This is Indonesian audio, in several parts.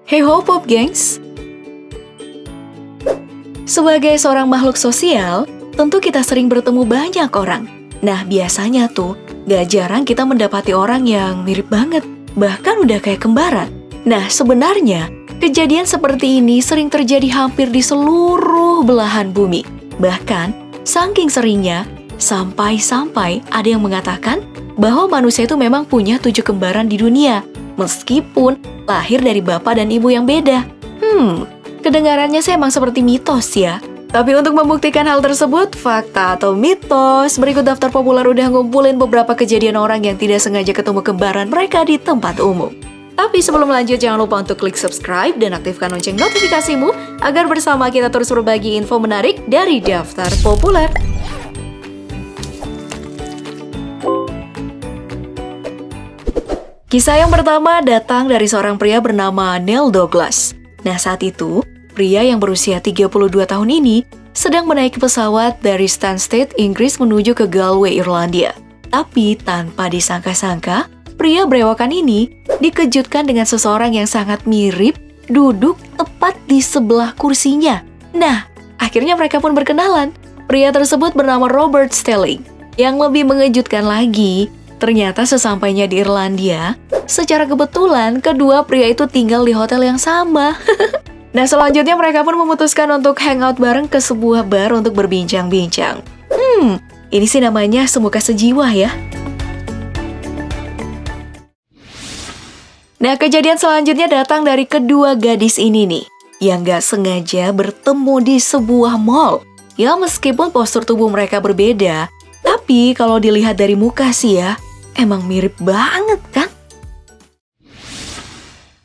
Hey ho Pop Gengs! Sebagai seorang makhluk sosial, tentu kita sering bertemu banyak orang. Nah, biasanya tuh, gak jarang kita mendapati orang yang mirip banget, bahkan udah kayak kembaran. Nah, sebenarnya, kejadian seperti ini sering terjadi hampir di seluruh belahan bumi. Bahkan, saking seringnya, sampai-sampai ada yang mengatakan bahwa manusia itu memang punya 7 kembaran di dunia, meskipun lahir dari bapak dan ibu yang beda. Kedengarannya sih emang seperti mitos ya. Tapi untuk membuktikan hal tersebut, fakta atau mitos, berikut daftar populer udah ngumpulin beberapa kejadian orang yang tidak sengaja ketemu kembaran mereka di tempat umum. Tapi sebelum lanjut, jangan lupa untuk klik subscribe dan aktifkan lonceng notifikasimu agar bersama kita terus berbagi info menarik dari daftar populer. Kisah yang pertama datang dari seorang pria bernama Neil Douglas. Nah, saat itu, pria yang berusia 32 tahun ini sedang menaiki pesawat dari Stansted, Inggris menuju ke Galway, Irlandia. Tapi tanpa disangka-sangka, pria berewokan ini dikejutkan dengan seseorang yang sangat mirip duduk tepat di sebelah kursinya. Nah, akhirnya mereka pun berkenalan. Pria tersebut bernama Robert Stelling. Yang lebih mengejutkan lagi, ternyata sesampainya di Irlandia, secara kebetulan kedua pria itu tinggal di hotel yang sama. Nah, selanjutnya mereka pun memutuskan untuk hangout bareng ke sebuah bar untuk berbincang-bincang. Ini sih namanya semuka sejiwa ya. Nah, kejadian selanjutnya datang dari kedua gadis ini nih, yang gak sengaja bertemu di sebuah mall. Ya, meskipun postur tubuh mereka berbeda, tapi kalau dilihat dari muka sih ya, emang mirip banget kan?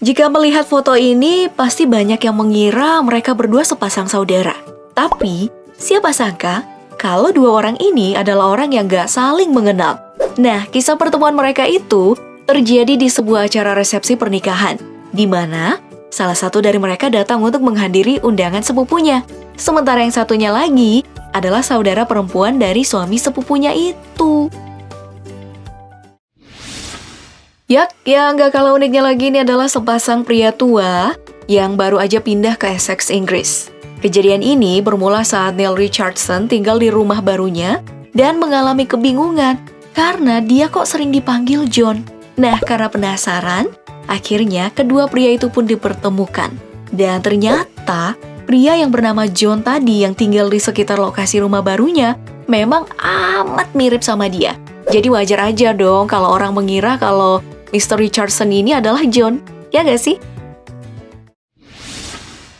Jika melihat foto ini, pasti banyak yang mengira mereka berdua sepasang saudara. Tapi, siapa sangka kalau dua orang ini adalah orang yang gak saling mengenal. Nah, kisah pertemuan mereka itu terjadi di sebuah acara resepsi pernikahan, di mana salah satu dari mereka datang untuk menghadiri undangan sepupunya. Sementara yang satunya lagi adalah saudara perempuan dari suami sepupunya itu. Yang gak kalah uniknya lagi ini adalah sepasang pria tua yang baru aja pindah ke Essex, Inggris. Kejadian ini bermula saat Neil Richardson tinggal di rumah barunya dan mengalami kebingungan karena dia kok sering dipanggil John. Nah, karena penasaran, akhirnya kedua pria itu pun dipertemukan. Dan ternyata pria yang bernama John tadi yang tinggal di sekitar lokasi rumah barunya memang amat mirip sama dia. Jadi wajar aja dong kalau orang mengira kalau Mr. Richardson ini adalah John, ya gak sih?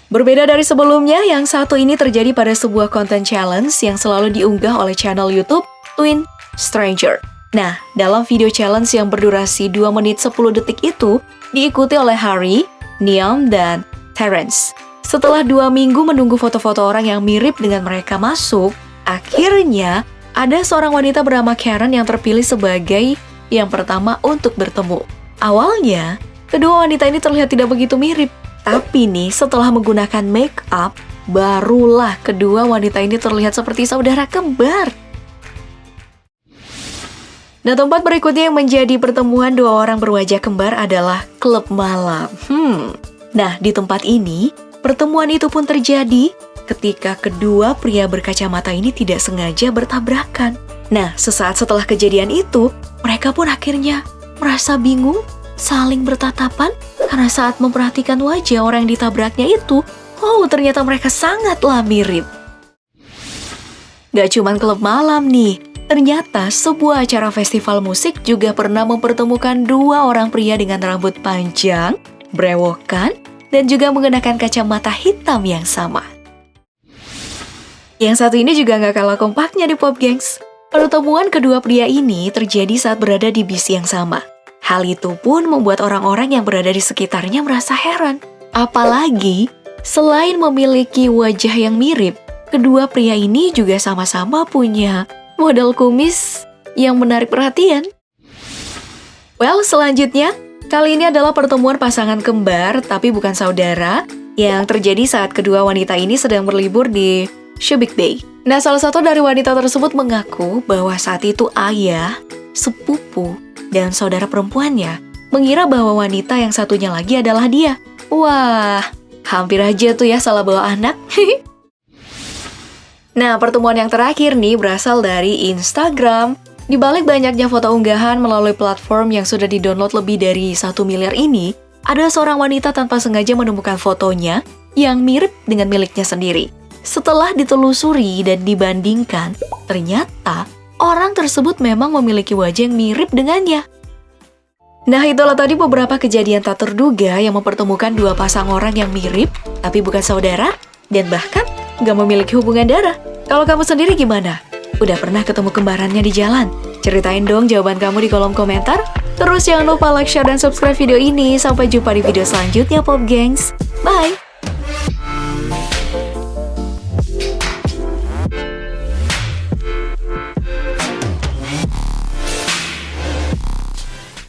Berbeda dari sebelumnya, yang satu ini terjadi pada sebuah konten challenge yang selalu diunggah oleh channel YouTube Twin Stranger. Nah, dalam video challenge yang berdurasi 2 menit 10 detik itu, diikuti oleh Harry, Niam, dan Terence. Setelah 2 minggu menunggu foto-foto orang yang mirip dengan mereka masuk, akhirnya ada seorang wanita bernama Karen yang terpilih sebagai yang pertama untuk bertemu. Awalnya, kedua wanita ini terlihat tidak begitu mirip. Tapi nih, setelah menggunakan make up, barulah kedua wanita ini terlihat seperti saudara kembar. Nah, tempat berikutnya yang menjadi pertemuan dua orang berwajah kembar adalah klub malam. Nah, di tempat ini, pertemuan itu pun terjadi ketika kedua pria berkacamata ini tidak sengaja bertabrakan. Nah, sesaat setelah kejadian itu, mereka pun akhirnya merasa bingung, saling bertatapan, karena saat memperhatikan wajah orang yang ditabraknya itu, ternyata mereka sangatlah mirip. Gak cuman klub malam nih, ternyata sebuah acara festival musik juga pernah mempertemukan dua orang pria dengan rambut panjang, brewokan, dan juga menggunakan kacamata hitam yang sama. Yang satu ini juga gak kalah kompaknya di Pop Gengs. Pertemuan kedua pria ini terjadi saat berada di bis yang sama. Hal itu pun membuat orang-orang yang berada di sekitarnya merasa heran. Apalagi, selain memiliki wajah yang mirip, kedua pria ini juga sama-sama punya model kumis yang menarik perhatian. Well, selanjutnya, kali ini adalah pertemuan pasangan kembar tapi bukan saudara yang terjadi saat kedua wanita ini sedang berlibur di Subic Bay. Nah, salah satu dari wanita tersebut mengaku bahwa saat itu ayah, sepupu, dan saudara perempuannya mengira bahwa wanita yang satunya lagi adalah dia. Wah, hampir aja tuh ya salah bawa anak. Nah, pertemuan yang terakhir nih berasal dari Instagram. Di balik banyaknya foto unggahan melalui platform yang sudah didownload lebih dari 1 miliar ini, ada seorang wanita tanpa sengaja menemukan fotonya yang mirip dengan miliknya sendiri. Setelah ditelusuri dan dibandingkan, ternyata orang tersebut memang memiliki wajah yang mirip dengannya. Nah, itulah tadi beberapa kejadian tak terduga yang mempertemukan dua pasang orang yang mirip, tapi bukan saudara, dan bahkan gak memiliki hubungan darah. Kalau kamu sendiri gimana? Udah pernah ketemu kembarannya di jalan? Ceritain dong jawaban kamu di kolom komentar. Terus jangan lupa like, share, dan subscribe video ini. Sampai jumpa di video selanjutnya, Pop Gengs. Bye!